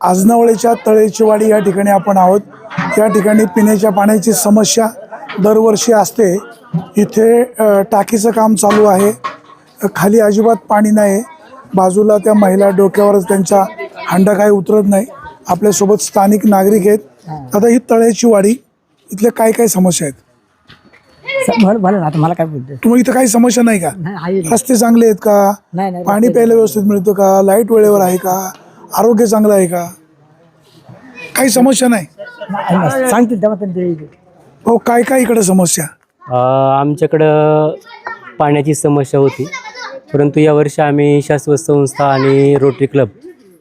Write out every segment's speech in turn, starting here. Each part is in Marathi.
आजनावळेच्या तळेचीवाडी या ठिकाणी आपण आहोत। या ठिकाणी पिण्याच्या पाण्याची समस्या दरवर्षी असते। इथे टाकीचं काम चालू आहे। खाली अजिबात पाणी नाही। बाजूला त्या महिला डोक्यावरच त्यांचा हंडा काही उतरत नाही। आपल्यासोबत स्थानिक नागरिक आहेत। आता ही तळेचीवाडी इथले काय काय समस्या आहेत? भलं आता मला काय बोलतो तुम्ही इथं काही समस्या नाही का? रस्ते चांगले आहेत का? नाही पाणी प्यायला व्यवस्थित मिळतं का? लाईट वेळेवर आहे का? आरोग्य चांगलं आहे का? काही समस्या नाही? सांगतील तेव्हा त्यांनी हो, काय काय इकडे समस्या? आमच्याकडं पाण्याची समस्या होती, परंतु यावर्षी आम्ही शाश्वत संस्था आणि रोटरी क्लब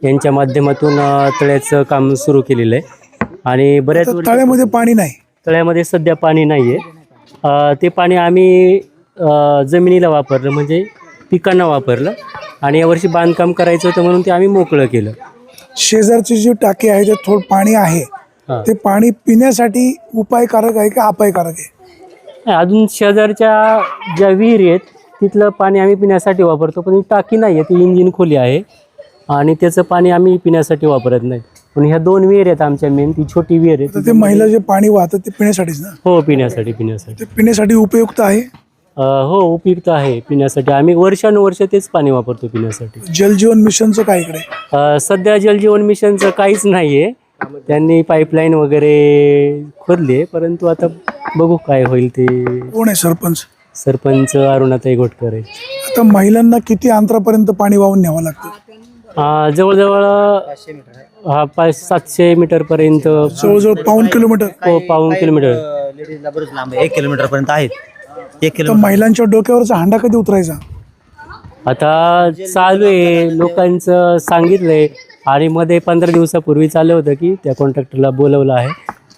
यांच्या माध्यमातून तळ्याचं काम सुरू केलेलं आहे। आणि बऱ्याच तळ्यामध्ये पाणी नाही। तळ्यामध्ये सध्या पाणी नाही आहे। ते पाणी आम्ही जमिनीला वापरलं, म्हणजे पिकांना वापरलं। आणि यावर्षी बांधकाम करायचं होतं म्हणून ते आम्ही मोकळं केलं। शेजारची जी टाकी आहे त्यात थोडं पाणी आहे, ते पाणी पिण्यासाठी उपायकारक आहे का अपायकारक आहे? अजून शेजारच्या ज्या विहिरी आहेत तिथलं पाणी आम्ही पिण्यासाठी वापरतो, पण ही टाकी नाही आहे, ती इंजिन खोली आहे आणि त्याचं पाणी आम्ही पिण्यासाठी वापरत नाही। पण ह्या दोन विहीर आहेत आमच्या मेन, ती छोटी विहीर आहे। ते महिला जे पाणी वाहतात ते पिण्यासाठीच ना? हो, पिण्यासाठी ते पिण्यासाठी उपयुक्त आहे? हो, उपयुक्त आहे पिण्यासाठी। आम्ही वर्षानुवर्ष तेच पाणी वापरतो पिण्यासाठी। जलजीवन मिशनचं काय इकडे? सध्या जलजीवन मिशनचं काहीच नाही आहे। त्यांनी पाईपलाईन वगैरे खोदली आहे, परंतु आता बघू काय होईल ते। कोण आहे सरपंच? सरपंच अरुणाताई घोटकर आहे। आता महिलांना किती अंतरापर्यंत पाणी वाहून न्यावं लागतं? जवळजवळ 500-700 मीटरपर्यंत। जवळजवळ पाऊण किलोमीटर? हो, पाऊण किलोमीटर। लेडीजला बरंच लांब आहे, 1 किलोमीटर पर्यंत आहेत। 1 तर किलोमीटर महिलांच्या डोक्यावरचा हांडा कधी उतरायचा? आता चालू आहे, लोकांचं सांगितलंय। आणि मध्ये 15 दिवसापूर्वी चालू होतं की त्या कॉन्ट्रॅक्टरला बोलवलं आहे,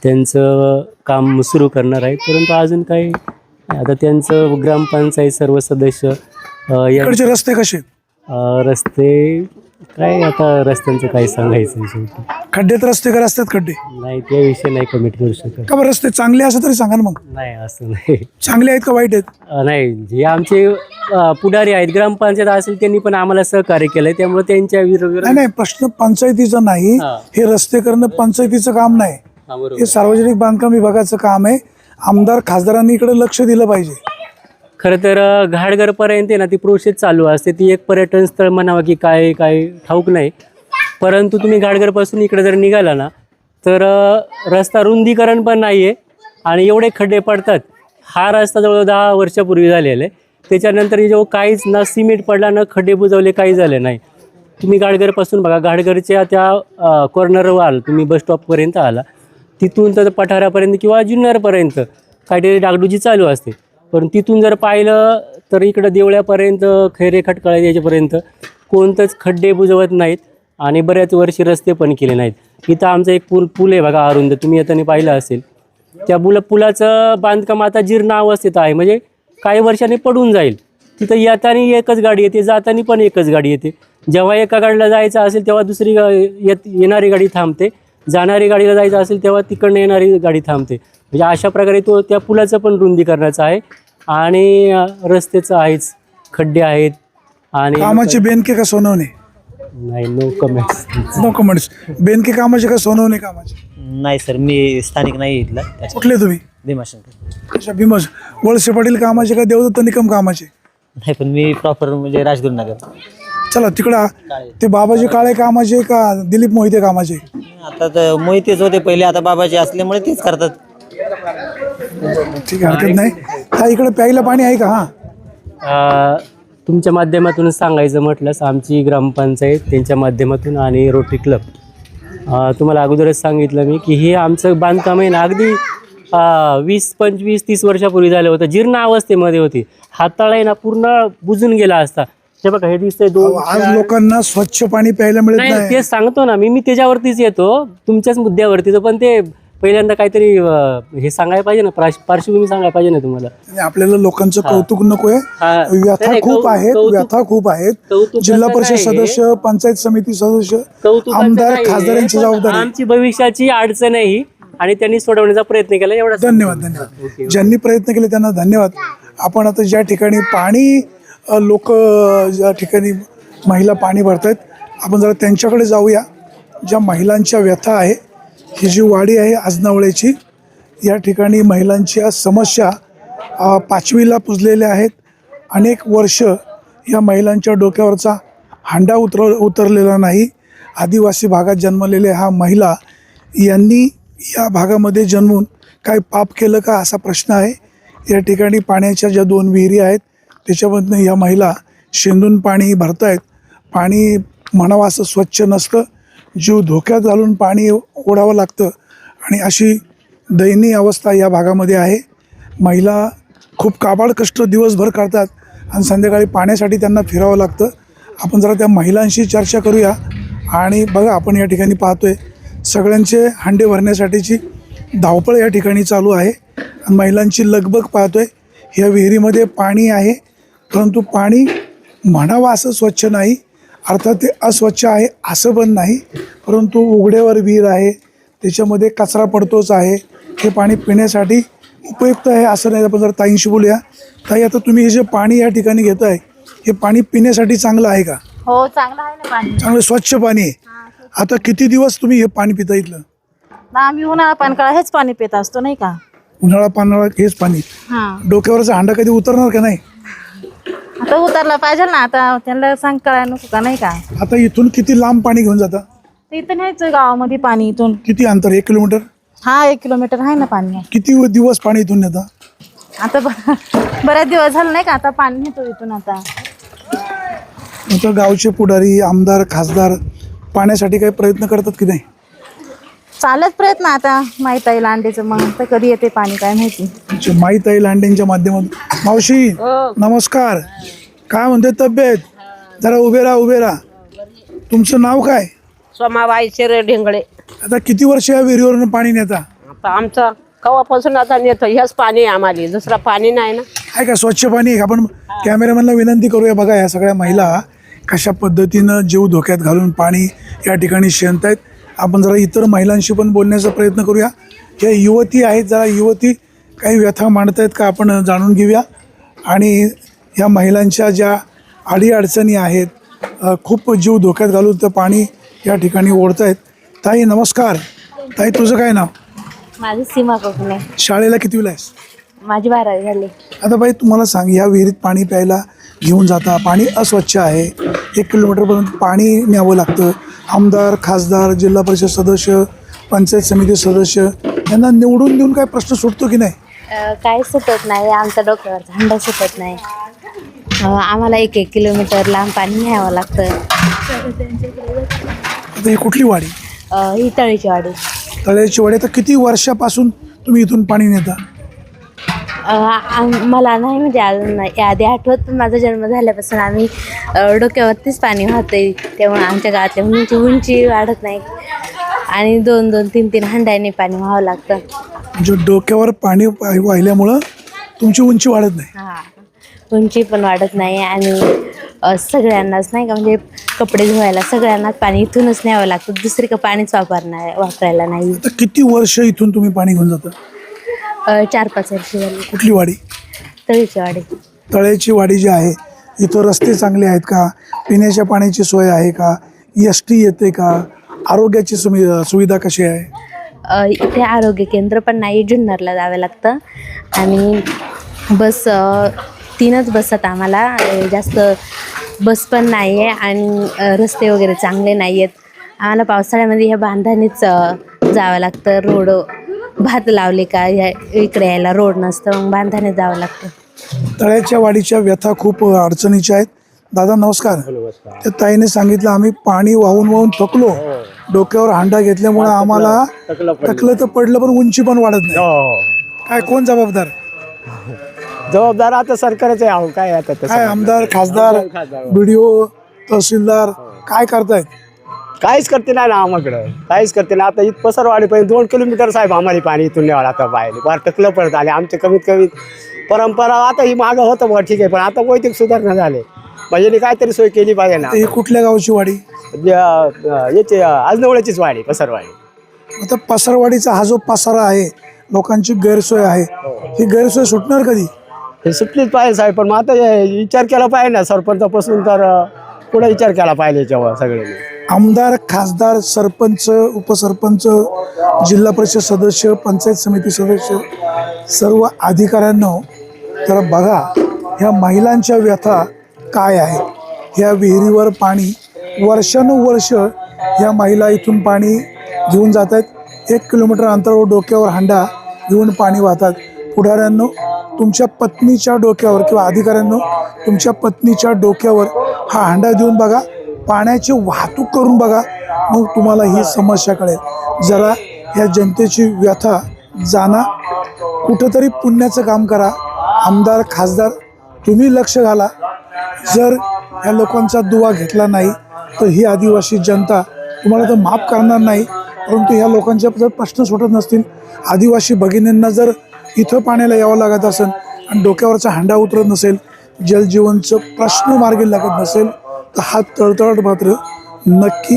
त्यांचं काम सुरू करणार आहे, परंतु अजून काही नाही। आता त्यांचं ग्रामपंचायत सर्व सदस्य इकडचे रस्ते कसे? रस्ते काय, आता रस्त्यांचं काय सांगायचं शेवटी। खड्ड्यात रस्ते का रस्त्यात खड्डे? नाही, त्याविषयी नाही कमिट करू शकत। का बरं, रस्ते चांगले असं तरी सांगा ना मग। नाही, असं नाही। चांगले आहेत का वाईट आहेत? नाही, जे आमचे पुढारी आहेत, ग्रामपंचायत असेल त्यांनी पण आम्हाला सहकार्य केलंय, त्यामुळे त्यांच्या विरोधात नाही, प्रश्न पंचायतीचा नाही। हे रस्ते करणं पंचायतीचं काम नाही, हे सार्वजनिक बांधकाम विभागाचं काम आहे। आमदार खासदारांनी इकडे लक्ष दिलं पाहिजे। खरं तर घाटघरपर्यंत ना ती प्रोसेस चालू असते। ती एक पर्यटन स्थळ म्हणावं की काय काय ठाऊक नाही, परंतु तुम्ही घाटघरपासून इकडे जर निघाला ना तर रस्ता रुंदीकरण पण नाही आहे आणि एवढे खड्डे पडतात। हा रस्ता जवळ 10 वर्षापूर्वी झालेला आहे, त्याच्यानंतर जेव्हा काहीच ना सिमेंट पडला ना खड्डे बुजवले, काही झाले नाही। तुम्ही घाटघरपासून बघा, घाटघरच्या त्या कॉर्नरवर आला, तुम्ही बस स्टॉपपर्यंत आला, तिथून तर पठारापर्यंत किंवा जुन्नरपर्यंत काहीतरी डागडुजी चालू असते। पण तिथून जर पाहिलं तर इकडं देवळ्यापर्यंत, खैरे खटकाळा याच्यापर्यंत कोणतंच खड्डे बुजवत नाहीत आणि बऱ्याच वर्षी रस्ते पण केले नाहीत। इथं आमचा एक पूल आहे बघा, अरुंद, तुम्ही येताना पाहिलं असेल। त्या पुलाचं बांधकाम आता जीर्ण अवस्थेत आहे, म्हणजे काही वर्षांनी पडून जाईल। तिथं येताना एकच गाडी येते, जाताना पण एकच गाडी येते। जेव्हा एका गाडीला जायचं असेल तेव्हा दुसरी येणारी गाडी थांबते, जाणारी गाडीला जायचं असेल तेव्हा तिकडनं येणारी गाडी थांबते। म्हणजे अशा प्रकारे तो त्या पुलाचं पण रुंदीकरणाचं आहे आणि रस्त्याचं आहेच, खड्डे आहेत। आणि कामाचे बेनके का सोनवणे? नाही, no comments. No comments. Benke कामाचे का सोनवणे कामाचे? नाही सर, मी स्थानिक नाही इथला। कुठले तुम्ही? भीमाशंकर। अच्छा, भीमस। वळसे पाटील कामाचे का देवदत्त निकम कामाचे? नाही, पण मी प्रॉपर म्हणजे राजगुरुनगर। चला तिकडं, ते बाबाजी काळे कामाचे का दिलीप मोहिते कामाचे? आता तर मोहितेच होते पहिले, आता बाबाजी असल्यामुळे तेच करतात। ठीक आहे, हरकत नाही। हा, इकडे प्यायला पाणी आहे का? हां, तुमच्या माध्यमातून सांगायचं म्हटलंच, आमची ग्रामपंचायत त्यांच्या माध्यमातून आणि रोटरी क्लब, तुम्हाला अगोदरच सांगितलं मी की हे आमचं बांधकाम आहे ना अगदी 20, 25, 30 वर्षापूर्वी झालं होतं, जीर्ण अवस्थेमध्ये होती। हाताळा आहे ना पूर्ण बुजून गेला असता। हे बघा, हे दिसतंय आज लोकांना स्वच्छ पाणी प्यायला मिळत नाही, नाही। तेच सांगतो ना मी त्याच्यावरतीच येतो, तुमच्याच मुद्द्यावरतीच। पण ते पहिल्यांदा काहीतरी हे सांगायला पाहिजे ना, पार्श्वभूमी सांगायला पाहिजे ना तुम्हाला। आपल्याला लोकांचं कौतुक नकोय, व्यथा खूप आहेत, व्यथा खूप आहेत। जिल्हा परिषद सदस्य, पंचायत समिती सदस्य, आमदार, खासदारांची जबाबदारी। आमची भविष्याची अडचण आहे ही आणि त्यांनी सोडवण्याचा प्रयत्न केला, एवढा। धन्यवाद, धन्यवाद। ज्यांनी प्रयत्न केले त्यांना धन्यवाद। आपण आता ज्या ठिकाणी पाणी लोक, ज्या ठिकाणी महिला पाणी भरतायत, आपण जरा त्यांच्याकडे जाऊया। ज्या महिलांच्या व्यथा आहे, ही जी वाडी आहे आजनावळेची, या ठिकाणी महिलांच्या समस्या 5वीला पुजलेल्या आहेत. अनेक वर्ष या महिलांच्या डोक्यावरचा हांडा उतरलेला नाही. आदिवासी भागात जन्मलेल्या ह्या महिला यांनी या भागामध्ये जन्मून काय पाप केलं का असा प्रश्न आहे. या ठिकाणी पाण्याच्या ज्या 2 विहिरी आहेत त्याच्यामधनं या महिला शेंदून पाणी भरतायत. पाणी म्हणावं असं स्वच्छ नसतं, जीव धोक्यात घालून पाणी ओढावं लागतं आणि अशी दयनीय अवस्था या भागामध्ये आहे. महिला खूप काबाड कष्ट दिवसभर करतात आणि संध्याकाळी पाण्यासाठी त्यांना फिरावं लागतं. आपण जरा त्या महिलांशी चर्चा करूया. आणि बघा, आपण या ठिकाणी पाहतोय सगळ्यांचे हांडे भरण्यासाठीची धावपळ या ठिकाणी चालू आहे. आणि महिलांची लगबग पाहतोय. ह्या विहिरीमध्ये पाणी आहे, परंतु पाणी म्हणावं असं स्वच्छ नाही. अर्थात ते अस्वच्छ आहे असं पण नाही, परंतु उघड्यावर विहीर आहे, त्याच्यामध्ये कचरा पडतोच आहे. हे पाणी पिण्यासाठी उपयुक्त आहे असं नाही. आपण जर ताईंशी बोलूया. ताई, आता तुम्ही हे जे पाणी या ठिकाणी घेत आहे, हे पाणी पिण्यासाठी चांगलं आहे का? हो, चांगलं आहे ना पाणी. चांगलं स्वच्छ पाणी आहे. आता किती दिवस तुम्ही हे पाणी पिता इथलं? आम्ही उन्हाळा पानकाळा हेच पाणी पित असतो नाही का. उन्हाळा पानळा हेच पाणी. डोक्यावरचा हांडा कधी उतरणार का नाही? आता उतरला पाहिजे ना. आता त्यांना सांग कळायला नको का नाही का. आता इथून किती लांब पाणी घेऊन जाता? इथं न्यायचं गावामध्ये पाणी. इथून किती अंतर? 1 किलोमीटर? 1 किलोमीटर आहे ना पाणी. किती दिवस पाणी इथून नेता? आता बऱ्याच दिवस झालं नाही का. आता पाणी नेतो इथून. आता गावचे पुढारी, आमदार, खासदार पाण्यासाठी काही प्रयत्न करतात की नाही? चालत प्रयत्न. आता माहीत आहे लांडेचं, मग तर कधी येते पाणी काय माहिती. माहीत आहे लांडेंच्या माध्यमातून. मावशी नमस्कार, काय म्हणते तब्येत? जरा उभे राहा. तुमचं नाव काय? सोमाबाई शिरे ढेंगळे. आता किती वर्ष या विहिरीवरून पाणी नेता? आता आमचं कवापासून आता नेतो हेच पाणी आहे आम्हाला, दुसरं पाणी नाही ना. आहे का स्वच्छ पाणी आहे? आपण कॅमेरामॅनला विनंती करूया. बघा, या सगळ्या महिला कशा पद्धतीनं जीव धोक्यात घालून पाणी या ठिकाणी शेणतायत. आपण जरा इतर महिलांशी पण बोलण्याचा प्रयत्न करूया. या युवती आहेत, जरा युवती काही व्यथा मांडतायत का आपण जाणून घेऊया. आणि या महिलांच्या ज्या अडीअडचणी आहेत, खूप जीव धोक्यात घालून तर पाणी या ठिकाणी ओढतायत. ताई नमस्कार. ताई, तुझं काय नाव? माझी सीमा कोकणे. शाळेला कितवीला आहेस? माझी 12वी झाली. आता बाई, तुम्हाला सांग, या विहिरीत पाणी प्यायला घेऊन जाता, पाणी अस्वच्छ आहे. 1 किलोमीटरपर्यंत पाणी न्यावं लागतं. आमदार, खासदार, जिल्हा परिषद सदस्य, पंचायत समिती सदस्य यांना निवडून देऊन काय प्रश्न सुटतो की नाही? काय सुटत नाही. आमच्या डोक्यावरचा हंडा सुटत नाही. आम्हाला 1 किलोमीटर लांब पाणी न्यावं लागतं. आता ही कुठली वाडी? ही तळीची वाडी. तळ्याची वाडी. आता किती वर्षापासून तुम्ही इथून पाणी नेता? मला नाही म्हणजे अजून यादी आठवत, पण माझा जन्म झाल्यापासून आम्ही डोक्यावरतीच पाणी वाहतोय. तेव्हा आमच्या गावातल्या मुलींची उंची वाढत नाही आणि 2-2, 3-3 हंड्याने पाणी व्हावं लागतं. म्हणजे डोक्यावर पाणी वाहिल्यामुळं तुमची उंची वाढत नाही? उंची पण वाढत नाही. आणि सगळ्यांनाच नाही का, म्हणजे कपडे धुवायला सगळ्यांनाच पाणी इथूनच न्यावं लागतं. दुसरी पाणीच वापरायला नाही. आता किती वर्ष इथून तुम्ही पाणी घेऊन जाता? 4-5 वर्ष झाली. कुठली वाडी? तळीची वाडी. तळ्याची वाडी जी आहे, इथं रस्ते चांगले आहेत का? पिण्याच्या पाण्याची सोय आहे का? एस.टी येते का? आरोग्याची सुविधा कशी आहे? इथे आरोग्य केंद्र पण नाही. जुन्नरला जावं लागतं. आणि बस 3च बसतात आम्हाला. जास्त बस पण नाही आहे. आणि रस्ते वगैरे चांगले नाही आहेत. आम्हाला पावसाळ्यामध्ये ह्या बांधानेच जावं लागतं. रोड भात लावले का इकडे यायला रोड नसतं, मग बांधाने जावं लागतं. तळ्याच्या वाडीच्या व्यथा खूप अडचणीच्या आहेत. दादा नमस्कार. त्या ताईने सांगितलं, आम्ही पाणी वाहून थकलो, डोक्यावर हांडा घेतल्यामुळे आम्हाला टकलं तर पडलं, पण उंची पण वाढत नाही. काय, कोण जबाबदार? जबाबदार आता सरकारच आहे. काय आता काय आमदार, खासदार, BDO, तहसीलदार काय करतायत? काहीच करते नाही ना आम्हाकडं, काहीच करते नाही. आता इथं पसरवाडी पाहिजे 2 किलोमीटर साहेब आम्हाला पाणी इथून न्यावं आता बाहेर. फार टकलं पडत आले आमचे. कमीत कमी परंपरा आता ही मागं होतं बघा, ठीक आहे, पण आता वैयक्तिक सुधारणा झाले. म्हणजे काहीतरी सोय केली पाहिजे ना. ही कुठल्या गावची वाडी? याची आजनवळ्याचीच वाडी, पसरवाडी. आता पसरवाडीचा हा जो पसारा आहे, लोकांची गैरसोय आहे, ही गैरसोय सुटणार कधी? हे सुटलीच पाहिजे साहेब. पण मग आता विचार केला पाहिजे ना सरपंचापासून, तर पुढे विचार केला पाहिजे याच्यावर सगळ्यांनी. आमदार, खासदार, सरपंच, उपसरपंच, जिल्हा परिषद सदस्य, पंचायत समिती सदस्य, सर्व अधिकाऱ्यांनो, तर बघा ह्या महिलांच्या व्यथा काय आहेत. ह्या विहिरीवर पाणी वर्षानुवर्ष ह्या महिला इथून पाणी घेऊन जात आहेत. 1 किलोमीटर अंतरावर डोक्यावर हांडा घेऊन पाणी वाहतात. पुढाऱ्यांनो, तुमच्या पत्नीच्या डोक्यावर किंवा अधिकाऱ्यांनो तुमच्या पत्नीच्या डोक्यावर हा हांडा देऊन बघा, पाण्याची वाहतूक करून बघा, मग तुम्हाला ही समस्या कळेल. जरा ह्या जनतेची व्यथा जाणा, कुठंतरी पुण्याचं काम करा. आमदार, खासदार तुम्ही लक्ष घाला. जर ह्या लोकांचा दुवा घेतला नाही तर ही आदिवासी जनता तुम्हाला तर माफ करणार नाही, परंतु ह्या लोकांचे जर प्रश्न सुटत नसतील, आदिवासी भगिनींना जर इथं पाण्याला यावं लागत असेल आणि डोक्यावरचा हांडा उतरत नसेल, जलजीवनचं प्रश्न मार्गी लागत नसेल, तर हा तळतळाट मात्र नक्की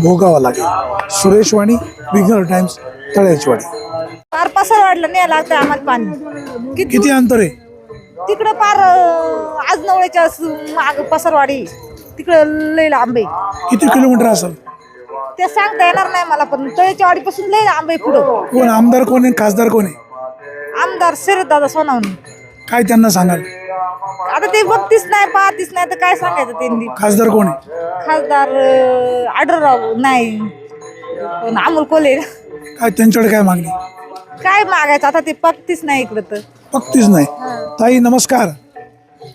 भोगावा लागेल. सुरेश वाणी, विघ्नर टाइम्स, तळ्याचीवाडी. पार पसर वाढलं नाही लागतं आम्हाला पाणी. किती अंतर आहे? तिकडं पार आज नवळ्याच्या माग पसरवाडी तिकडं लय लांब आहे. किती किलोमीटर असेल? ते सांगता येणार नाही मला, पण तळेच्या वाडीपासून लय लांब आहे पुढं. कोण आमदार, कोण आहे, खासदार कोण आहे? आमदार शरददादा सोनवणे. काय त्यांना सांगाल? आता ते बघतीच नाही, पाहतीच नाही, तर काय सांगायचं त्यांनी. खासदार कोण आहे? खासदार आढळराव नाही, पण अमोल कोल्हे. काय त्यांच्याकडे काय मागणी? काय मागायचं आता, ते बघतीच नाही इकडं तर. बघतीच नाही. ताई नमस्कार.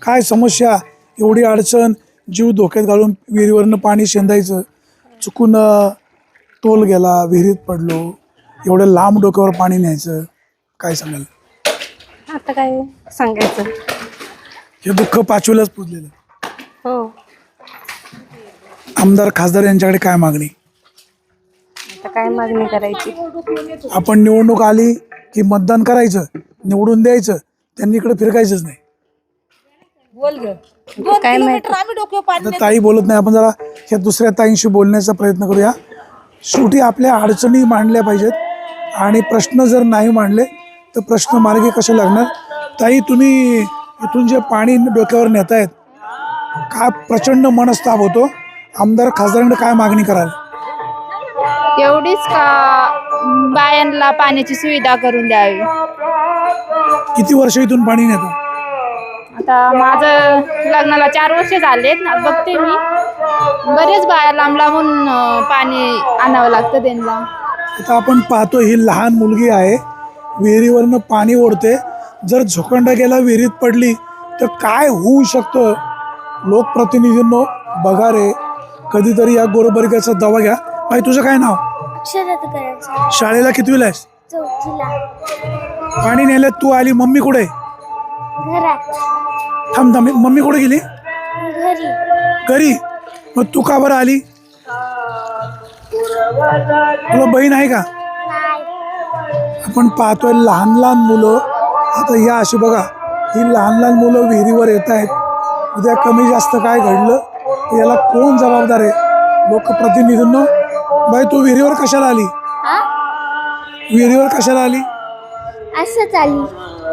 काय समस्या, एवढी अडचण, जीव धोक्यात घालून विहिरीवरनं पाणी शेंदायचं, चुकून तोल गेला, विहिरीत पडलो, एवढं लांब डोक्यावर पाणी न्यायचं, काय सांगाल? आता काय सांगायचं. हे दुःख पाचवीलाच पुजलेलं. हो, आमदार, खासदार यांच्याकडे काय मागणी? आता काय मागणी करायची. आपण निवडणूक आली की मतदान करायचं, निवडून द्यायचं, त्यांनी इकडे फिरकायचंच नाही. बोल ग. 2 किलोमीटर आम्ही डोक्यावर पाणी. आता ताई बोलत नाही, आपण जरा ह्या दुसऱ्या ताईंशी बोलण्याचा प्रयत्न करूया. शेवटी आपल्या अडचणी मांडल्या पाहिजेत आणि प्रश्न जर नाही मांडले तर प्रश्न मार्गी कसे लागणार. ताई, तुम्ही इथून जे पाणी डोक्यावर नेतायत, काय प्रचंड मनस्ताप होतो. आमदार, खासदारांकडे काय मागणी कराल? एवढीच का बायांना पाण्याची सुविधा करून द्यावी. किती वर्ष इथून पाणी नेतो? आता माझं लग्नाला 4 वर्ष झालेत ना, बघते मी बरेच बाया लांब लांबून पाणी आणावं लागतं त्यांना. आता आपण पाहतो ही लहान मुलगी आहे, विहिरीवरनं पाणी ओढते. जर झोकंडा गेला, विहिरीत पडली तर काय होऊ शकतं? लोकप्रतिनिधींनो बघा रे, कधीतरी या गोरगरिबाचा दवा घ्या. भाई, तुझं काय नाव? शाळेला कितवीला आहेस? 4थीला. पाणी नेलं, तू आली, मम्मी कुठे? घरात. थांब थांब, मम्मी कुठे गेली? घरी. घरी. मग तू का बरं आली? तुला बहीण आहे का? आपण पाहतोय लहान लहान मुलं. आता या अशी बघा, ही लहान लहान मुलं विहिरीवर येत आहेत. उद्या कमी जास्त काय घडलं तर याला कोण जबाबदार आहे? लोकप्रतिनिधींनो, बाई तू विहिरीवर कशाला आली? विहिरीवर कशाला आली? असंच आली.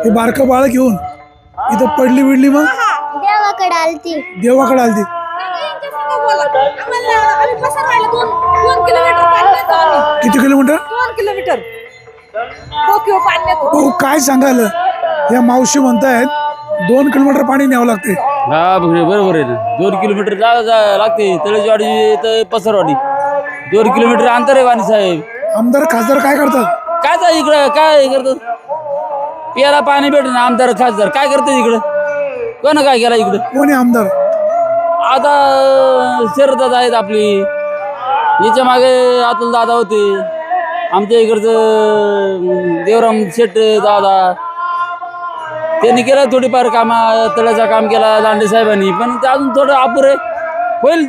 हे बारकं बाळ घेऊन इथं पडली बिडली, मग देवाकडे आलती. देवाकडे आलती. आम्ही पसरवाडीला 2 किलोमीटर पाणी नेतो आम्ही. किती किलोमीटर? 2 किलोमीटर डोक्यावर पाणी नेतो. हो, काय सांगाल? या मावशी म्हणतायत 2 किलोमीटर पाणी न्यावं लागते. हा बरोबर आहे ना. 2 किलोमीटर जा लागते. तळेजवाडी तर पसरवाडी 2 किलोमीटर अंतर आहे. वाणी साहेब, आमदार, खासदार काय करतात? काय जा इकडं काय करतात? प्यायला पाणी भेट ना. आमदार, खासदार काय करतात इकडं? कोण काय केला इकडं? कोण आहे आमदार? आता शरददादा आहेत आपली. याच्या मागे अतुल दादा होते. आमच्या इकडचं देवराम शेट दादा, त्यांनी केलं थोडीफार कामा. तळ्याचा काम केला लांडे साहेबांनी, पण ते अजून थोडं अपुरे होईल.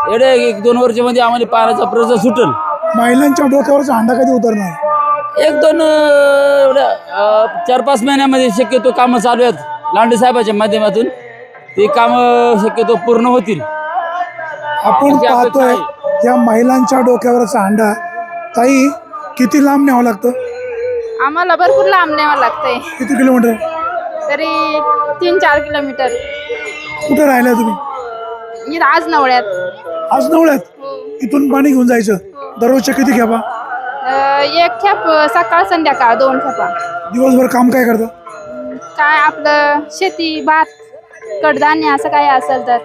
एवढ्या 1-2 वर्षामध्ये आम्हाला पाण्याचा प्रश्न सुटेल. महिलांच्या डोक्यावरचा हांडा कधी उतरणार? 1-2 एवढ्या 4-5 महिन्यामध्ये शक्यतो कामं चालू आहेत लांडे साहेबाच्या माध्यमातून. ते कामं शक्यतो पूर्ण होतील. आपण पाहतोय या महिलांच्या डोक्यावरचा हांडा. ताई, किती लांब न्यावं लागतं? आम्हाला भरपूर लांब न्यावं लागतंय. किती किलोमीटर? तरी 3-4 किलोमीटर. कुठे राहिला तुम्ही? आज नवळ्यात. आज नवळ्यात. इथून पाणी घेऊन जायचं. दररोजच्या किती खेपा? एक खेप सकाळ संध्याकाळ 2 खेपा. दिवसभर काम काय करता? काय आपलं शेती, भात, कडधान्य असं काय असेल तर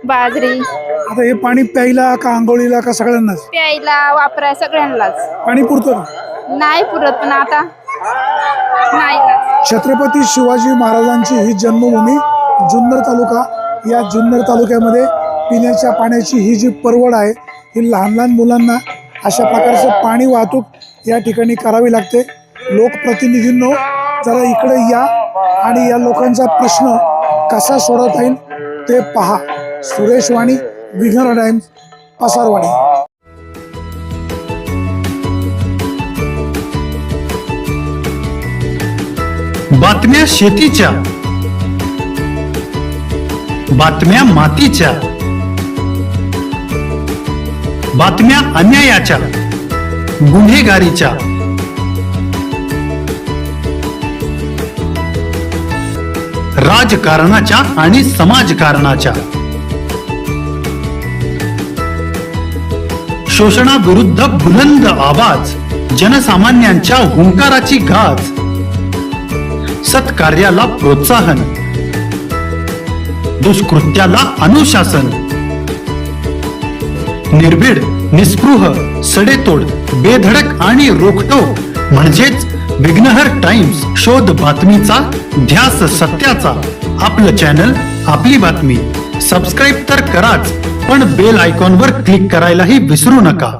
बाजरी. आता हे पाणी प्यायला का आंघोळीला का सगळ्यांनाच? प्यायला वापराय सगळ्यांनाच. पाणी पुरतं का? नाही पुरत पण आता नाही. छत्रपती शिवाजी महाराजांची ही जन्मभूमी जुन्नर तालुका. या जुन्नर तालुक्यामध्ये पिण्याच्या पाण्याची ही जी परवड आहे ही लहान लहान मुलांना अशा प्रकारचं पाणी वाहतूक या ठिकाणी करावी लागते. लोकप्रतिनिधींनो जरा इकडे या आणि या लोकांचा प्रश्न कसा सोडवता येईल ते पहा. सुरेश वाणी, विघ्नर टाइम्स, पसारवाडी. बातम्या शेतीच्या, बातम्या मातीच्या, बातम्या अन्यायाच्या, गुन्हेगारीच्या, राजकारणाच्या आणि समाजकारणाच्या, शोषणाविरुद्ध बुलंद आवाज, जनसामान्यांच्या हुंकाराची गाज, सत्कार्याला प्रोत्साहन, दुष्कृत्याला अनुशासन, निर्भीड, निस्पृह, सडेतोड, बेधडक आणि रोखटोक म्हणजेच विघ्नहर टाइम्स. शोध बातमीचा, ध्यास सत्याचा. आपलं चॅनल, आपली बातमी. सबस्क्राईब तर कराच, पण बेल आयकॉनवर क्लिक करायलाही विसरू नका.